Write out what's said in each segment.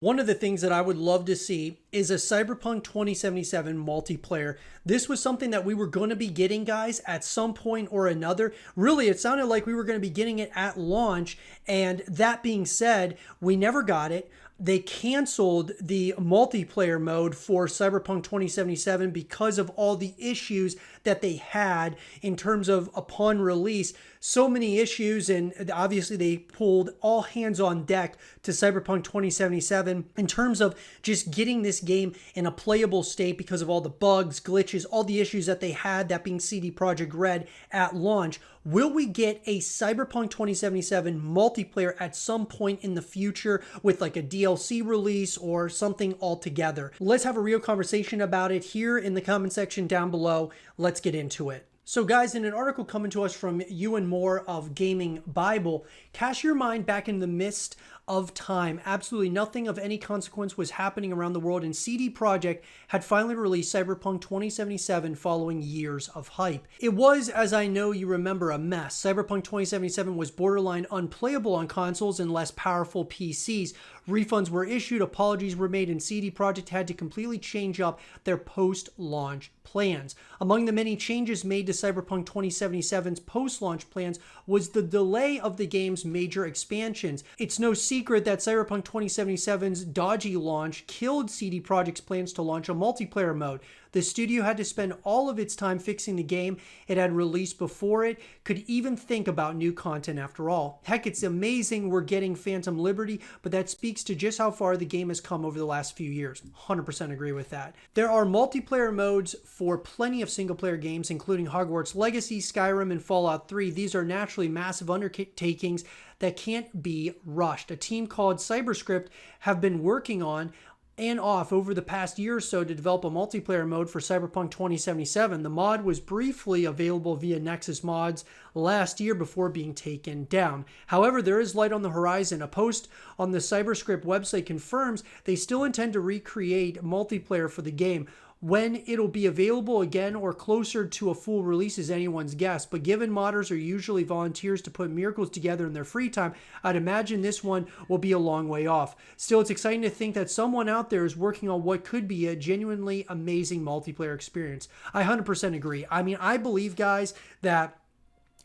One of the things that I would love to see is a Cyberpunk 2077 multiplayer. This was something that we were going to be getting, guys, at some point or another. Really, it sounded like we were going to be getting it at launch. And that being said, we never got it. They canceled the multiplayer mode for Cyberpunk 2077 because of all the issues that they had in terms of upon release. So many issues, and obviously they pulled all hands on deck to Cyberpunk 2077 in terms of just getting this game in a playable state because of all the bugs, glitches, all the issues that they had, that being CD Projekt Red at launch. Will we get a Cyberpunk 2077 multiplayer at some point in the future with like a DLC release or something altogether? Let's have a real conversation about it here in the comment section down below. Let's get into it. So guys, in an article coming to us from Ewan Moore of Gaming Bible, cast your mind back in the mist of time. Absolutely nothing of any consequence was happening around the world, and CD Projekt had finally released Cyberpunk 2077 following years of hype. It was, as I know you remember, a mess. Cyberpunk 2077 was borderline unplayable on consoles and less powerful PCs. Refunds were issued, apologies were made, and CD Projekt had to completely change up their post-launch plans. Among the many changes made to Cyberpunk 2077's post-launch plans was the delay of the game's major expansions. It's no secret that Cyberpunk 2077's dodgy launch killed CD Projekt's plans to launch a multiplayer mode. The studio had to spend all of its time fixing the game it had released before it could even think about new content after all. Heck, it's amazing we're getting Phantom Liberty, but that speaks to just how far the game has come over the last few years. 100% agree with that. There are multiplayer modes for plenty of single-player games, including Hogwarts Legacy, Skyrim, and Fallout 3. These are naturally massive undertakings that can't be rushed. A team called CyberScript have been working on and off over the past year or so to develop a multiplayer mode for Cyberpunk 2077. The mod was briefly available via Nexus Mods last year before being taken down. However, there is light on the horizon. A post on the CyberScript website confirms they still intend to recreate multiplayer for the game. When it'll be available again or closer to a full release is anyone's guess, but given modders are usually volunteers to put miracles together in their free time, I'd imagine this one will be a long way off. Still, it's exciting to think that someone out there is working on what could be a genuinely amazing multiplayer experience. I 100% agree. I mean, I believe, guys, that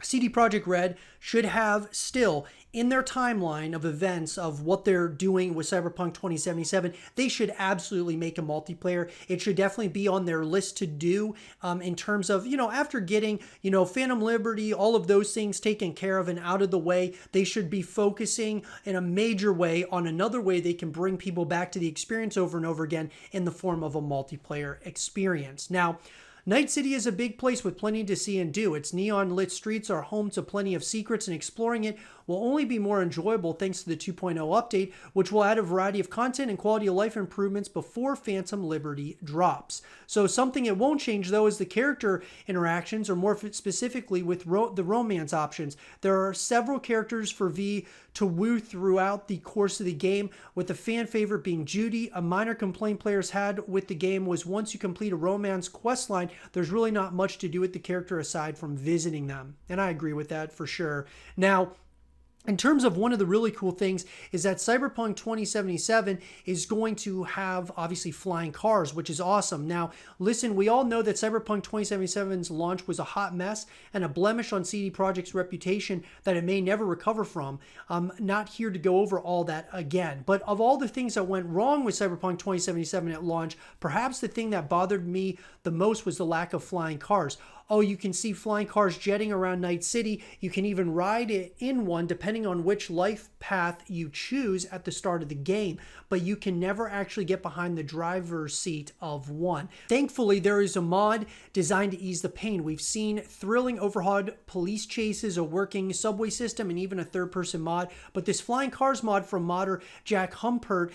CD Projekt Red should have still in their timeline of events of what they're doing with Cyberpunk 2077, they should absolutely make a multiplayer. It should definitely be on their list to do in terms of, after getting, Phantom Liberty, all of those things taken care of and out of the way, they should be focusing in a major way on another way they can bring people back to the experience over and over again in the form of a multiplayer experience. Now, Night City is a big place with plenty to see and do. Its neon-lit streets are home to plenty of secrets, and exploring it will only be more enjoyable thanks to the 2.0 update, which will add a variety of content and quality of life improvements before Phantom Liberty drops. So something it won't change, though, is the character interactions, or more specifically with the romance options. There are several characters for V to woo throughout the course of the game, with the fan favorite being Judy. A minor complaint players had with the game was once you complete a romance questline, there's really not much to do with the character aside from visiting them. And I agree with that for sure. Now, in terms of one of the really cool things is that Cyberpunk 2077 is going to have, obviously, flying cars, which is awesome. Now, listen, we all know that Cyberpunk 2077's launch was a hot mess and a blemish on CD Projekt's reputation that it may never recover from. I'm not here to go over all that again. But of all the things that went wrong with Cyberpunk 2077 at launch, perhaps the thing that bothered me the most was the lack of flying cars. Oh, you can see flying cars jetting around Night City. You can even ride it in one depending on which life path you choose at the start of the game, but you can never actually get behind the driver's seat of one. Thankfully, there is a mod designed to ease the pain. We've seen thrilling overhauled police chases, a working subway system, and even a third-person mod, but this flying cars mod from modder Jack Humpert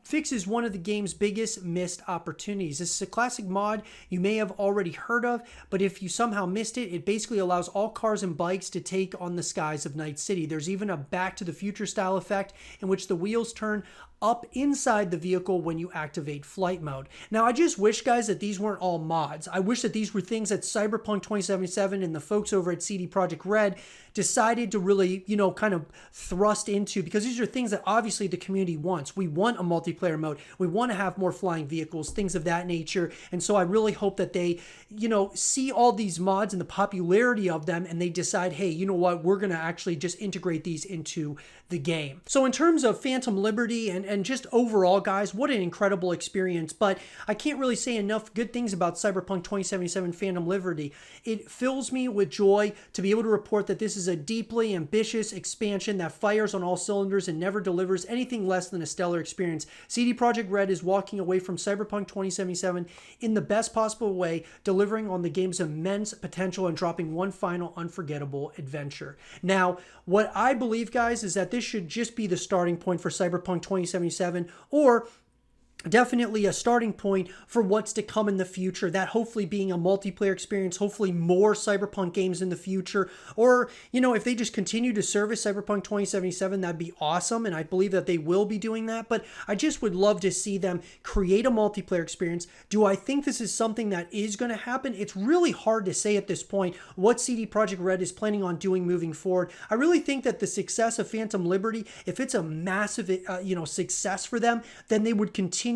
fixes one of the game's biggest missed opportunities. This is a classic mod you may have already heard of, but if you somehow missed it, it basically allows all cars and bikes to take on the skies of Night City. There's even a Back to the Future style effect in which the wheels turn up inside the vehicle when you activate flight mode. Now, I just wish, guys, that these weren't all mods. I wish that these were things that Cyberpunk 2077 and the folks over at CD Projekt Red decided to really, kind of thrust into, because these are things that obviously the community wants. We want a multiplayer mode. We want to have more flying vehicles, things of that nature. And so I really hope that they, see all these mods and the popularity of them, and they decide, hey, you know what, we're going to actually just integrate these into the game. So in terms of Phantom Liberty and just overall, guys, what an incredible experience. But I can't really say enough good things about Cyberpunk 2077 Phantom Liberty. It fills me with joy to be able to report that this is a deeply ambitious expansion that fires on all cylinders and never delivers anything less than a stellar experience. CD Projekt Red is walking away from Cyberpunk 2077 in the best possible way, delivering on the game's immense potential and dropping one final unforgettable adventure. Now, what I believe, guys, is that this should just be the starting point for Cyberpunk 2077, or definitely a starting point for what's to come in the future, that hopefully being a multiplayer experience, hopefully more Cyberpunk games in the future, or, if they just continue to service Cyberpunk 2077, that'd be awesome, and I believe that they will be doing that, but I just would love to see them create a multiplayer experience. Do I think this is something that is going to happen? It's really hard to say at this point what CD Projekt Red is planning on doing moving forward. I really think that the success of Phantom Liberty, if it's a massive, success for them, then they would continue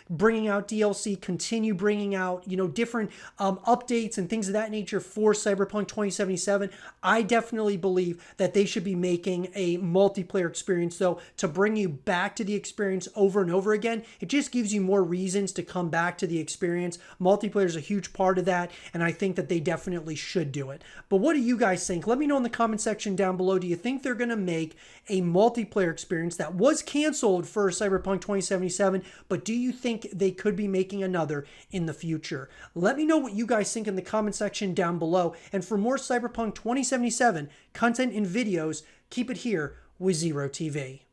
bringing out DLC, continue bringing out, different updates and things of that nature for Cyberpunk 2077. I definitely believe that they should be making a multiplayer experience, though, to bring you back to the experience over and over again. It just gives you more reasons to come back to the experience. Multiplayer is a huge part of that, and I think that they definitely should do it. But what do you guys think? Let me know in the comment section down below. Do you think they're going to make a multiplayer experience that was canceled for Cyberpunk 2077, but do you think they could be making another in the future? Let me know what you guys think in the comment section down below. And for more Cyberpunk 2077 content and videos, keep it here with zrotv.